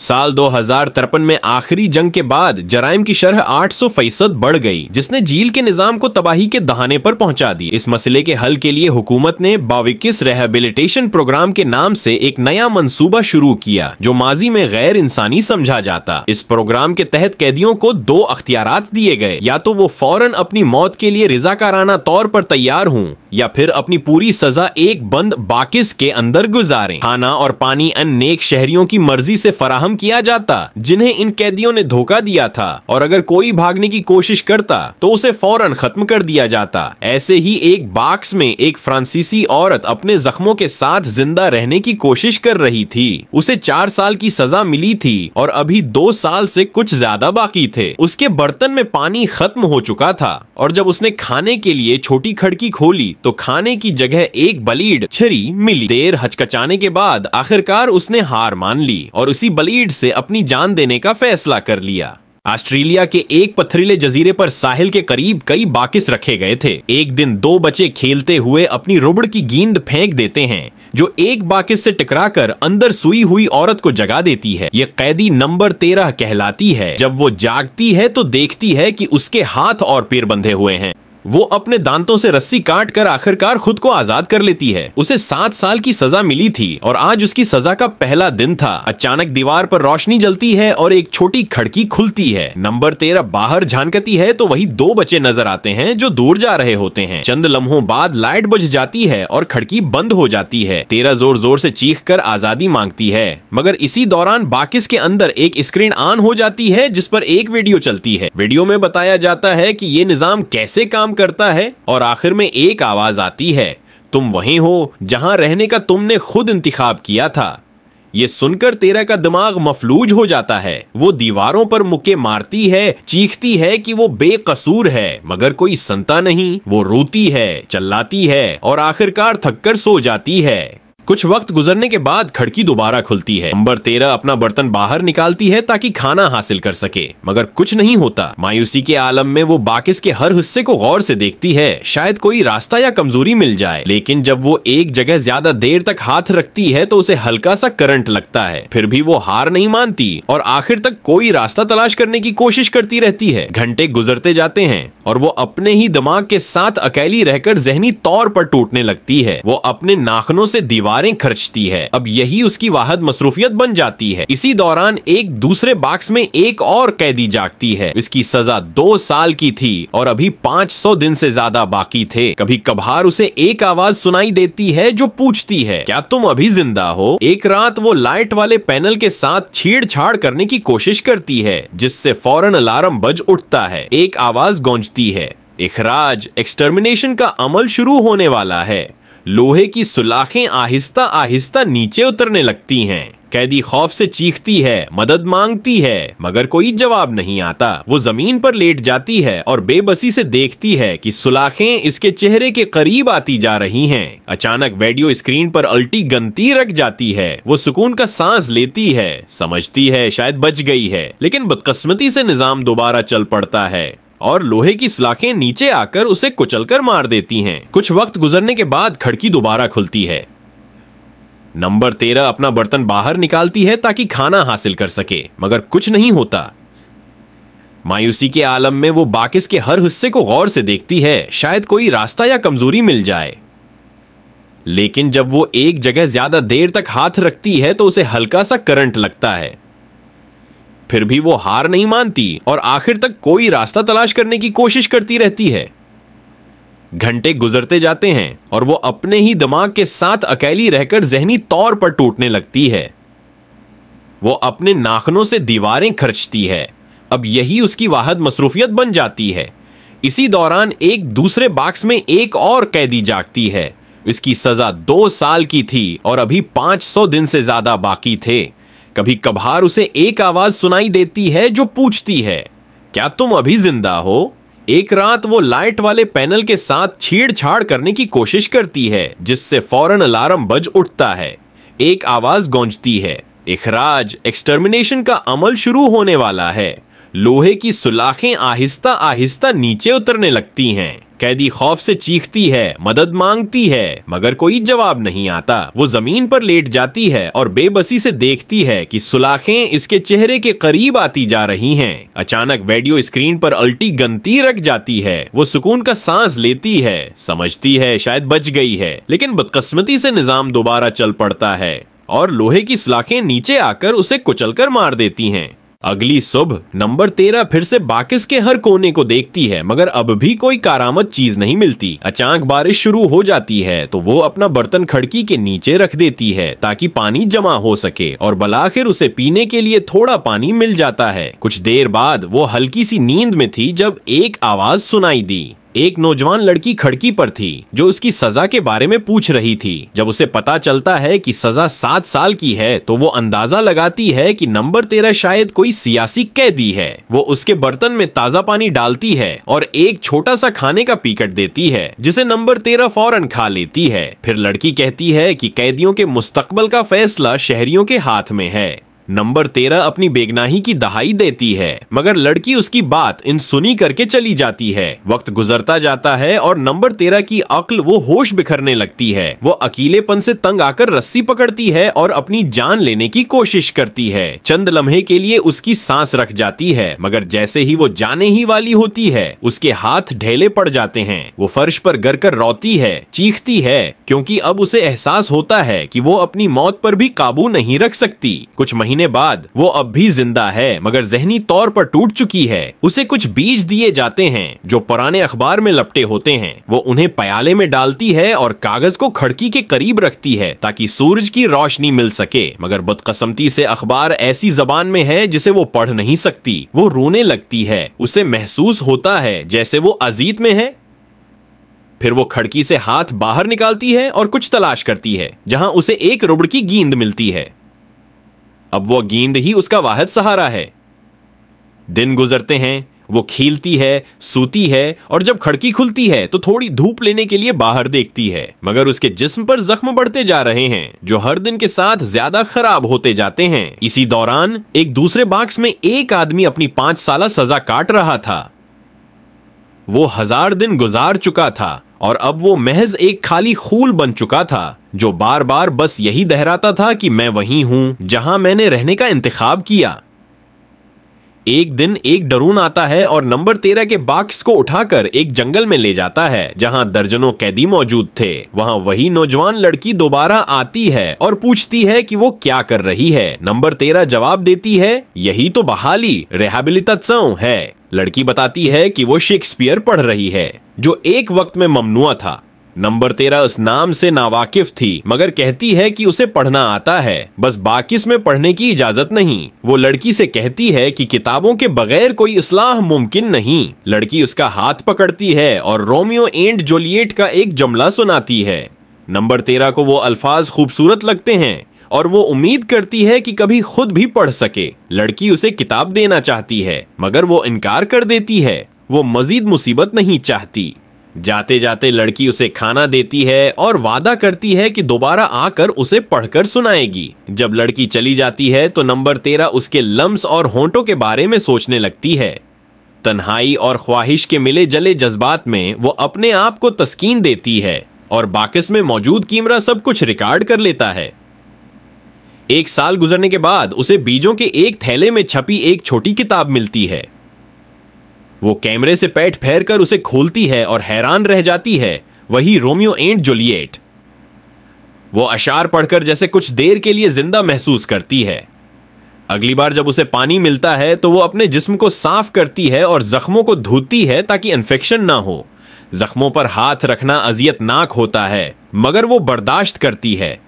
साल 2053 में आखिरी जंग के बाद जराइम की शरह 800% बढ़ गई, जिसने झील के निजाम को तबाही के दहाने पर पहुंचा दी। इस मसले के हल के लिए हुकूमत ने बाविकिस रिहेबिलिटेशन प्रोग्राम के नाम से एक नया मंसूबा शुरू किया, जो माजी में गैर इंसानी समझा जाता। इस प्रोग्राम के तहत कैदियों को 2 अख्तियारात दिए गए, या तो वो फौरन अपनी मौत के लिए रिजाकाराना तौर पर तैयार हों या फिर अपनी पूरी सजा एक बंद बाकिस के अंदर गुजारें। खाना और पानी अन्य नेक शहरियों की मर्जी से फराहम किया जाता जिन्हें इन कैदियों ने धोखा दिया था, और अगर कोई भागने की कोशिश करता तो उसे फौरन खत्म कर दिया जाता। ऐसे ही एक बॉक्स में एक फ्रांसीसी औरत अपने जख्मों के साथ जिंदा रहने की कोशिश कर रही थी। उसे 4 साल की सजा मिली थी और अभी 2 साल से कुछ ज्यादा बाकी थे। उसके बर्तन में पानी खत्म हो चुका था और जब उसने खाने के लिए छोटी खिड़की खोली तो खाने की जगह एक बलीड छरी मिली। देर हचकचाने के बाद आखिरकार उसने हार मान ली और उसी बलीड से अपनी जान देने का फैसला कर लिया। ऑस्ट्रेलिया के एक पथरीले जजीरे पर साहिल के करीब कई बाकिस रखे गए थे। एक दिन 2 बच्चे खेलते हुए अपनी रुबड़ की गेंद फेंक देते हैं, जो एक बाकिस से टकराकर अंदर सोई हुई औरत को जगा देती है। ये कैदी नंबर 13 कहलाती है। जब वो जागती है तो देखती है कि उसके हाथ और पैर बंधे हुए हैं। वो अपने दांतों से रस्सी काट कर आखिरकार खुद को आजाद कर लेती है। उसे 7 साल की सजा मिली थी और आज उसकी सजा का पहला दिन था। अचानक दीवार पर रोशनी जलती है और एक छोटी खिड़की खुलती है। नंबर 13 बाहर झांकती है तो वही 2 बच्चे नजर आते हैं जो दूर जा रहे होते हैं। चंद लम्हों बाद लाइट बुझ जाती है और खिड़की बंद हो जाती है। 13 जोर जोर से चीख कर आजादी मांगती है, मगर इसी दौरान बाकिस के अंदर एक स्क्रीन ऑन हो जाती है जिस पर एक वीडियो चलती है। वीडियो में बताया जाता है कि ये निजाम कैसे काम करता है और आखिर में एक आवाज आती है, तुम वहीं हो जहां रहने का तुमने खुद इंतखाब किया था। ये सुनकर 13 का दिमाग मफलूज हो जाता है। वो दीवारों पर मुक्के मारती है, चीखती है कि वो बेकसूर है, मगर कोई सुनता नहीं। वो रोती है, चिल्लाती है और आखिरकार थककर सो जाती है। कुछ वक्त गुजरने के बाद खिड़की दोबारा खुलती है। नंबर 13 अपना बर्तन बाहर निकालती है ताकि खाना हासिल कर सके, मगर कुछ नहीं होता। मायूसी के आलम में वो बाकिस के हर हिस्से को गौर से देखती है, शायद कोई रास्ता या कमजोरी मिल जाए। लेकिन जब वो एक जगह ज्यादा देर तक हाथ रखती है तो उसे हल्का सा करंट लगता है। फिर भी वो हार नहीं मानती और आखिर तक कोई रास्ता तलाश करने की कोशिश करती रहती है। घंटे गुजरते जाते हैं और वो अपने ही दिमाग के साथ अकेली रहकर जहनी तौर पर टूटने लगती है। वो अपने नाखूनों से दीवारें खर्चती है। अब यही उसकी वाहिद मसरूफियत बन जाती है। इसी दौरान एक दूसरे बॉक्स में एक और कैदी जागती है। इसकी सजा 2 साल की थी और अभी 500 दिन से ज्यादा बाकी थे। कभी कभार उसे एक आवाज सुनाई देती है जो पूछती है, क्या तुम अभी जिंदा हो? एक रात वो लाइट वाले पैनल के साथ छेड़छाड़ करने की कोशिश करती है, जिससे फौरन अलार्म बज उठता है। एक आवाज गूंजती है, इखराज, एक्सटर्मिनेशन का अमल शुरू होने वाला है। लोहे की सुलाखें आहिस्ता आहिस्ता नीचे उतरने लगती हैं। कैदी खौफ से चीखती है, मदद मांगती है, मगर कोई जवाब नहीं आता। वो जमीन पर लेट जाती है और बेबसी से देखती है कि सुलाखें इसके चेहरे के करीब आती जा रही हैं। अचानक वीडियो स्क्रीन पर उल्टी गनती रख जाती है। वो सुकून का सांस लेती है, समझती है शायद बच गई है, लेकिन बदकिस्मती से निजाम दोबारा चल पड़ता है और लोहे की सलाखें नीचे आकर उसे कुचलकर मार देती हैं। कुछ वक्त गुजरने के बाद खिड़की दोबारा खुलती है। नंबर 13 अपना बर्तन बाहर निकालती है ताकि खाना हासिल कर सके, मगर कुछ नहीं होता। मायूसी के आलम में वो बाकिस के हर हिस्से को गौर से देखती है, शायद कोई रास्ता या कमजोरी मिल जाए। लेकिन जब वो एक जगह ज्यादा देर तक हाथ रखती है तो उसे हल्का सा करंट लगता है। फिर भी वो हार नहीं मानती और आखिर तक कोई रास्ता तलाश करने की कोशिश करती रहती है। घंटे गुजरते जाते हैं और वो अपने ही दिमाग के साथ अकेली रहकर जहनी तौर पर टूटने लगती है। वो अपने नाखूनों से दीवारें खर्चती है। अब यही उसकी वाहिद मसरूफियत बन जाती है। इसी दौरान एक दूसरे बॉक्स में एक और कैदी जागती है। इसकी सजा 2 साल की थी और अभी 500 दिन से ज्यादा बाकी थे। कभी कभार उसे एक आवाज सुनाई देती है जो पूछती है, क्या तुम अभी जिंदा हो? एक रात वो लाइट वाले पैनल के साथ छेड़छाड़ करने की कोशिश करती है, जिससे फौरन अलार्म बज उठता है। एक आवाज गूंजती है, इखराज, एक्सटर्मिनेशन का अमल शुरू होने वाला है। लोहे की सुलाखें आहिस्ता आहिस्ता नीचे उतरने लगती हैं। कैदी खौफ से चीखती है, मदद मांगती है, मगर कोई जवाब नहीं आता। वो जमीन पर लेट जाती है और बेबसी से देखती है कि सुलाखें इसके चेहरे के करीब आती जा रही हैं। अचानक वीडियो स्क्रीन पर उल्टी गनती रख जाती है। वो सुकून का सांस लेती है, समझती है शायद बच गई है, लेकिन बदकिस्मती से निजाम दोबारा चल पड़ता है और लोहे की सलाखें नीचे आकर उसे कुचलकर मार देती हैं। अगली सुबह नंबर 13 फिर से बाकिस के हर कोने को देखती है, मगर अब भी कोई कारामद चीज नहीं मिलती। अचानक बारिश शुरू हो जाती है तो वो अपना बर्तन खिड़की के नीचे रख देती है ताकि पानी जमा हो सके, और बलाखिर उसे पीने के लिए थोड़ा पानी मिल जाता है। कुछ देर बाद वो हल्की सी नींद में थी जब एक आवाज सुनाई दी। एक नौजवान लड़की खिड़की पर थी जो उसकी सजा के बारे में पूछ रही थी। जब उसे पता चलता है कि सजा 7 साल की है तो वो अंदाजा लगाती है कि नंबर 13 शायद कोई सियासी कैदी है। वो उसके बर्तन में ताजा पानी डालती है और एक छोटा सा खाने का पैकेट देती है, जिसे नंबर 13 फौरन खा लेती है। फिर लड़की कहती है कि कैदियों के मुस्तकबल का फैसला शहरियों के हाथ में है। नंबर 13 अपनी बेगनाही की दहाई देती है, मगर लड़की उसकी बात इन सुनी करके चली जाती है। वक्त गुजरता जाता है और नंबर 13 की अक्ल वो होश बिखरने लगती है। वो अकेलेपन से तंग आकर रस्सी पकड़ती है और अपनी जान लेने की कोशिश करती है। चंद लम्हे के लिए उसकी सांस रख जाती है, मगर जैसे ही वो जाने ही वाली होती है उसके हाथ ढेले पड़ जाते हैं। वो फर्श पर गिर कर रोती है, चीखती है, क्योंकि अब उसे एहसास होता है कि वो अपनी मौत पर भी काबू नहीं रख सकती। कुछ महीने बाद वो अब भी जिंदा है, मगर जहनी तौर पर टूट चुकी है। उसे कुछ बीज दिए जाते हैं जो पुराने अखबार में लपटे होते हैं। वो उन्हें प्याले में डालती है और कागज को खिड़की के करीब रखती है ताकि सूरज की रोशनी मिल सके, मगर बदकिस्मती से अखबार ऐसी जबान में है जिसे वो पढ़ नहीं सकती। वो रोने लगती है। उसे महसूस होता है जैसे वो अजीत में है। फिर वो खिड़की से हाथ बाहर निकालती है और कुछ तलाश करती है, जहां उसे एक रुपए की गेंद मिलती है। अब वो गेंद ही उसका वाहिद सहारा है। दिन गुजरते हैं, वो खीलती है, सूती है, और जब खिड़की खुलती है तो थोड़ी धूप लेने के लिए बाहर देखती है, मगर उसके जिस्म पर जख्म बढ़ते जा रहे हैं जो हर दिन के साथ ज्यादा खराब होते जाते हैं। इसी दौरान एक दूसरे बॉक्स में एक आदमी अपनी 5 साल सजा काट रहा था। वो 1000 दिन गुजार चुका था और अब वो महज एक खाली खूल बन चुका था जो बार बार बस यही दोहराता था कि मैं वहीं हूं जहां मैंने रहने का इंतखाब किया। एक दिन एक डरून आता है और नंबर 13 के बॉक्स को उठाकर एक जंगल में ले जाता है जहां दर्जनों कैदी मौजूद थे। वहां वही नौजवान लड़की दोबारा आती है और पूछती है कि वो क्या कर रही है। नंबर 13 जवाब देती है, यही तो बहाली रिहैबिलिटाशन है। लड़की बताती है कि वो शेक्सपियर पढ़ रही है जो एक वक्त में ममनुआ था। नंबर 13 उस नाम से नावाकिफ थी, मगर कहती है कि उसे पढ़ना आता है, बस बाकिस में पढ़ने की इजाजत नहीं। वो लड़की से कहती है कि किताबों के बगैर कोई इस्लाह मुमकिन नहीं। लड़की उसका हाथ पकड़ती है और रोमियो एंड जूलियट का एक जुमला सुनाती है। नंबर 13 को वो अल्फाज खूबसूरत लगते हैं और वो उम्मीद करती है कि कभी खुद भी पढ़ सके। लड़की उसे किताब देना चाहती है, मगर वो इनकार कर देती है। वो मजीद मुसीबत नहीं चाहती। जाते जाते लड़की उसे खाना देती है और वादा करती है कि दोबारा आकर उसे पढ़कर सुनाएगी। जब लड़की चली जाती है तो नंबर 13 उसके लम्स और होंठों के बारे में सोचने लगती है। तन्हाई और ख्वाहिश के मिले जले जज्बात में वो अपने आप को तस्कीन देती है और बाकिस में मौजूद कैमरा सब कुछ रिकॉर्ड कर लेता है। 1 साल गुजरने के बाद उसे बीजों के एक थैले में छपी एक छोटी किताब मिलती है। वो कैमरे से पैठ फेर कर उसे खोलती है और हैरान रह जाती है, वही रोमियो एंड जूलियट। वो अशार पढ़कर जैसे कुछ देर के लिए जिंदा महसूस करती है। अगली बार जब उसे पानी मिलता है तो वो अपने जिस्म को साफ करती है और जख्मों को धोती है ताकि इन्फेक्शन ना हो। जख्मों पर हाथ रखना अजियतनाक होता है, मगर वो बर्दाश्त करती है।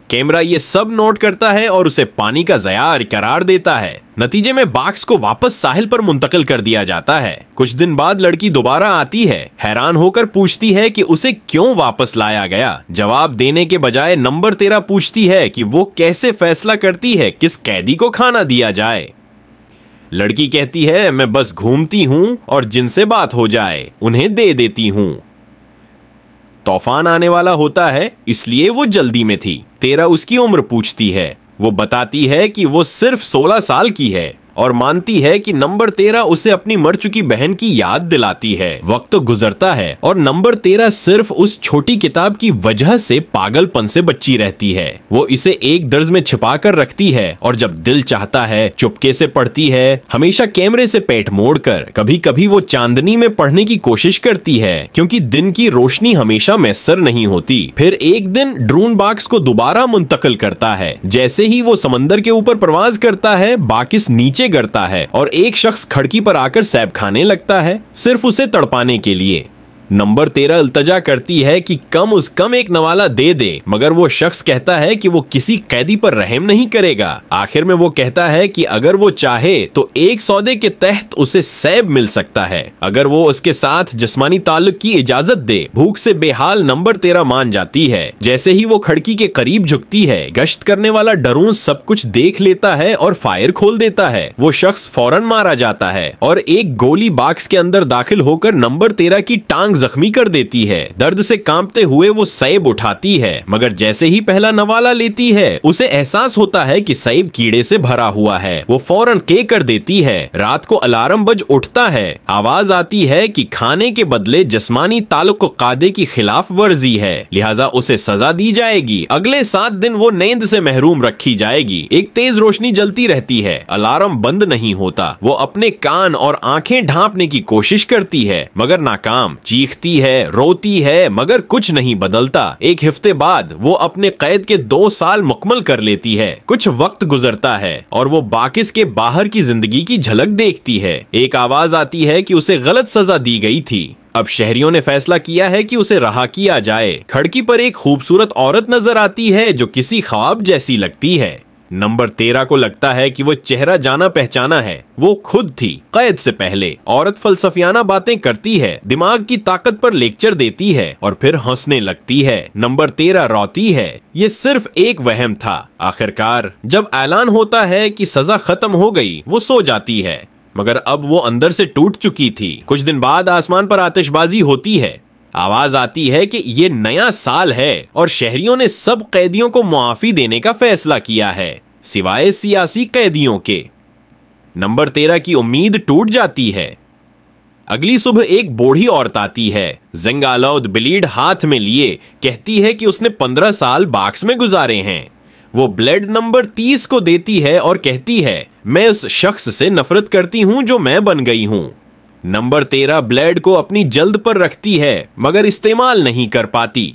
कैमरा ये सब नोट करता है और उसे पानी का ज़यार करार देता है। नतीजे में बॉक्स को वापस साहिल पर मुंतकिल कर दिया जाता है। कुछ दिन बाद लड़की दोबारा आती है, हैरान होकर पूछती है कि उसे क्यों वापस लाया गया। जवाब देने के बजाय नंबर 13 पूछती है कि वो कैसे फैसला करती है किस कैदी को खाना दिया जाए। लड़की कहती है, मैं बस घूमती हूं और जिनसे बात हो जाए उन्हें दे देती हूं। तूफान आने वाला होता है, इसलिए वो जल्दी में थी। 13 उसकी उम्र पूछती है। वो बताती है कि वो सिर्फ 16 साल की है। और मानती है कि नंबर 13 उसे अपनी मर चुकी बहन की याद दिलाती है। वक्त तो गुजरता है और नंबर 13 सिर्फ उस छोटी किताब की वजह से पागलपन से बची रहती है। वो इसे एक दर्ज में छिपा कर रखती है और जब दिल चाहता है चुपके से पढ़ती है, हमेशा कैमरे से पेट मोड़कर। कभी कभी वो चांदनी में पढ़ने की कोशिश करती है क्योंकि दिन की रोशनी हमेशा मैसर नहीं होती। फिर एक दिन ड्रोन बाक्स को दोबारा मुंतकिल करता है। जैसे ही वो समंदर के ऊपर प्रवास करता है, बाकिस नीचे गिरता है और एक शख्स खिड़की पर आकर सैब खाने लगता है, सिर्फ उसे तड़पाने के लिए। नंबर 13 इल्तजा करती है कि कम उस कम एक नवाला दे दे, मगर वो शख्स कहता है कि वो किसी कैदी पर रहम नहीं करेगा। आखिर में वो कहता है कि अगर वो चाहे तो एक सौदे के तहत उसे सैब मिल सकता है, अगर वो उसके साथ जिस्मानी ताल्लुक की इजाजत दे। भूख से बेहाल नंबर 13 मान जाती है। जैसे ही वो खिड़की के करीब झुकती है, गश्त करने वाला ड्रोन सब कुछ देख लेता है और फायर खोल देता है। वो शख्स फौरन मारा जाता है और एक गोली बाक्स के अंदर दाखिल होकर नंबर 13 की टांग जख्मी कर देती है। दर्द से कांपते हुए वो सैब उठाती है, मगर जैसे ही पहला नवाला लेती है, उसे एहसास होता है कि सैब कीड़े से भरा हुआ है। वो फौरन के कर देती है। रात को अलार्म बज उठता है। आवाज आती है कि खाने के बदले जिस्मानी ताल्लुक कायदे की खिलाफ वर्जी है, लिहाजा उसे सजा दी जाएगी। अगले 7 दिन वो नींद से महरूम रखी जाएगी। एक तेज रोशनी जलती रहती है। अलार्म बंद नहीं होता। वो अपने कान और आंखें ढांपने की कोशिश करती है, मगर नाकाम। चीखती है, रोती है, मगर कुछ नहीं बदलता। एक हफ्ते बाद वो अपने कैद के 2 साल मुकम्मल कर लेती है। कुछ वक्त गुजरता है और वो बाकिस के बाहर की जिंदगी की झलक देखती है। एक आवाज आती है कि उसे गलत सजा दी गई थी। अब शहरियों ने फैसला किया है कि उसे रहा किया जाए। खिड़की पर एक खूबसूरत औरत नजर आती है जो किसी ख्वाब जैसी लगती है। नंबर 13 को लगता है कि वो चेहरा जाना पहचाना है। वो खुद थी कैद से पहले। औरत फलसफियाना बातें करती है, दिमाग की ताकत पर लेक्चर देती है और फिर हंसने लगती है। नंबर 13 रोती है। ये सिर्फ एक वहम था। आखिरकार जब ऐलान होता है कि सजा खत्म हो गई, वो सो जाती है, मगर अब वो अंदर से टूट चुकी थी। कुछ दिन बाद आसमान पर आतिशबाजी होती है। आवाज आती है कि ये नया साल है और शहरियों ने सब कैदियों को मुआफी देने का फैसला किया है, सिवाय सियासी कैदियों के। नंबर 13 की उम्मीद टूट जाती है। अगली सुबह एक बूढ़ी औरत आती है, ज़ंगालौद ब्लेड हाथ में लिए। कहती है कि उसने 15 साल बाक्स में गुजारे हैं। वो ब्लेड नंबर 30 को देती है और कहती है, मैं उस शख्स से नफरत करती हूं जो मैं बन गई हूं। नंबर 13 ब्लेड को अपनी जल्द पर रखती है, मगर इस्तेमाल नहीं कर पाती।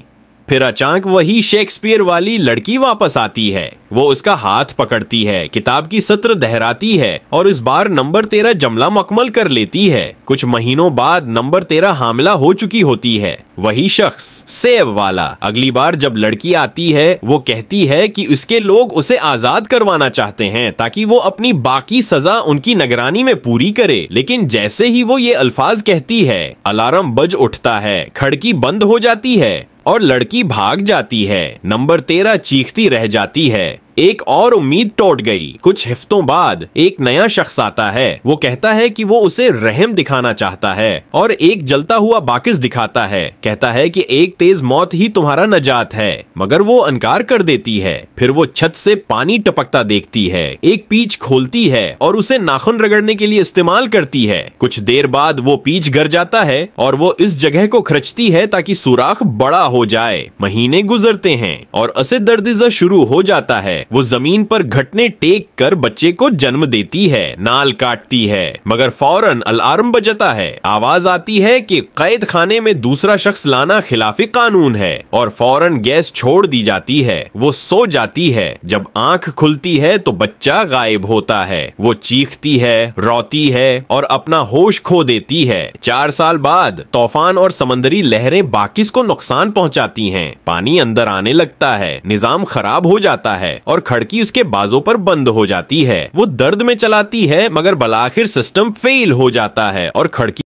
फिर अचानक वही शेक्सपियर वाली लड़की वापस आती है। वो उसका हाथ पकड़ती है, किताब की सत्र दोहराती है और इस बार नंबर 13 जमला मुकम्मल कर लेती है। कुछ महीनों बाद नंबर 13 हामिला हो चुकी होती है। वही शख्स, सेब वाला। अगली बार जब लड़की आती है, वो कहती है कि उसके लोग उसे आजाद करवाना चाहते हैं ताकि वो अपनी बाकी सजा उनकी निगरानी में पूरी करे। लेकिन जैसे ही वो ये अल्फाज कहती है, अलार्म बज उठता है, खिड़की बंद हो जाती है और लड़की भाग जाती है। नंबर 13 चीखती रह जाती है। एक और उम्मीद टूट गई। कुछ हफ्तों बाद एक नया शख्स आता है। वो कहता है कि वो उसे रहम दिखाना चाहता है और एक जलता हुआ बाकिस दिखाता है। कहता है कि एक तेज मौत ही तुम्हारा नजात है, मगर वो इनकार कर देती है। फिर वो छत से पानी टपकता देखती है, एक पीच खोलती है और उसे नाखून रगड़ने के लिए इस्तेमाल करती है। कुछ देर बाद वो पीच गिर जाता है और वो इस जगह को खरचती है ताकि सुराख बड़ा हो जाए। महीने गुजरते हैं और असे दर्दिज़ा शुरू हो जाता है। वो जमीन पर घटने टेक कर बच्चे को जन्म देती है, नाल काटती है, मगर फौरन अलार्म बजता है। आवाज आती है कि कैद खाने में दूसरा शख्स लाना खिलाफी कानून है और फौरन गैस छोड़ दी जाती है। वो सो जाती है। जब आंख खुलती है तो बच्चा गायब होता है। वो चीखती है, रोती है और अपना होश खो देती है। 4 साल बाद तूफान और समंदरी लहरें बाकिस को नुकसान पहुंचाती हैं। पानी अंदर आने लगता है, निजाम खराब हो जाता है और खिड़की उसके बाजों पर बंद हो जाती है। वो दर्द में चलाती है, मगर बलाखिर सिस्टम फेल हो जाता है और खिड़की